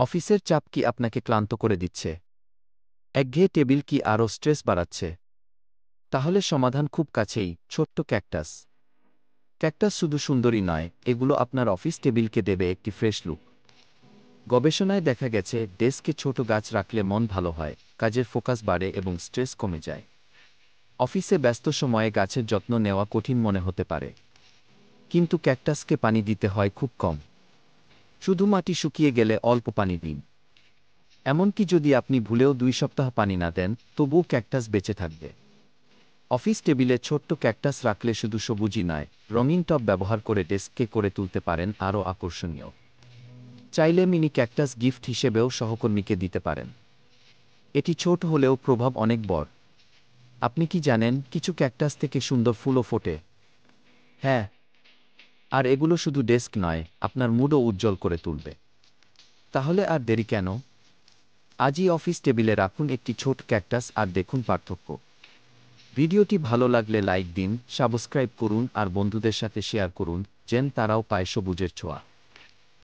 অফিসের চাপ কি আপনাকে ক্লান্ত করে দিচ্ছে? একঘেয়ে টেবিল কি আরও স্ট্রেস বাড়াচ্ছে? তাহলে সমাধান খুব কাছেই, ছোট্ট ক্যাকটাস। ক্যাকটাস শুধু সুন্দরী নয়, এগুলো আপনার অফিস টেবিলকে দেবে একটি ফ্রেশ লুক। গবেষণায় দেখা গেছে ডেস্কে ছোট গাছ রাখলে মন ভালো হয়, কাজের ফোকাস বাড়ে এবং স্ট্রেস কমে যায়। অফিসে ব্যস্ত সময়ে গাছের যত্ন নেওয়া কঠিন মনে হতে পারে, কিন্তু ক্যাকটাসকে পানি দিতে হয় খুব কম। শুধু মাটি শুকিয়ে গেলে অল্প পানি দিন। এমনকি যদি আপনি ভুলেও 2 সপ্তাহ পানি না দেন, তবুও ক্যাকটাস বেঁচে থাকবে। অফিস টেবিলে ছোট্ট ক্যাকটাস রাখলে শুধু সবুজই নয়, রঙিন টব ব্যবহার করে ডেস্ককে করে তুলতে পারেন আরও আকর্ষণীয়। চাইলে মিনি ক্যাকটাস গিফট হিসেবেও সহকর্মীকে দিতে পারেন। এটি ছোট হলেও প্রভাব অনেক বড়। আপনি কি জানেন কিছু ক্যাকটাস থেকে সুন্দর ফুলও ফোটে? হ্যাঁ, আর এগুলো শুধু ডেস্ক নয়, আপনার মুডও উজ্জ্বল করে তুলবে। তাহলে আর দেরি কেন? আজই অফিস টেবিলে রাখুন একটি ছোট ক্যাকটাস আর দেখুন পার্থক্য। ভিডিওটি ভালো লাগলে লাইক দিন, সাবস্ক্রাইব করুন আর বন্ধুদের সাথে শেয়ার করুন, যেন তারাও পায় সবুজের ছোঁয়া।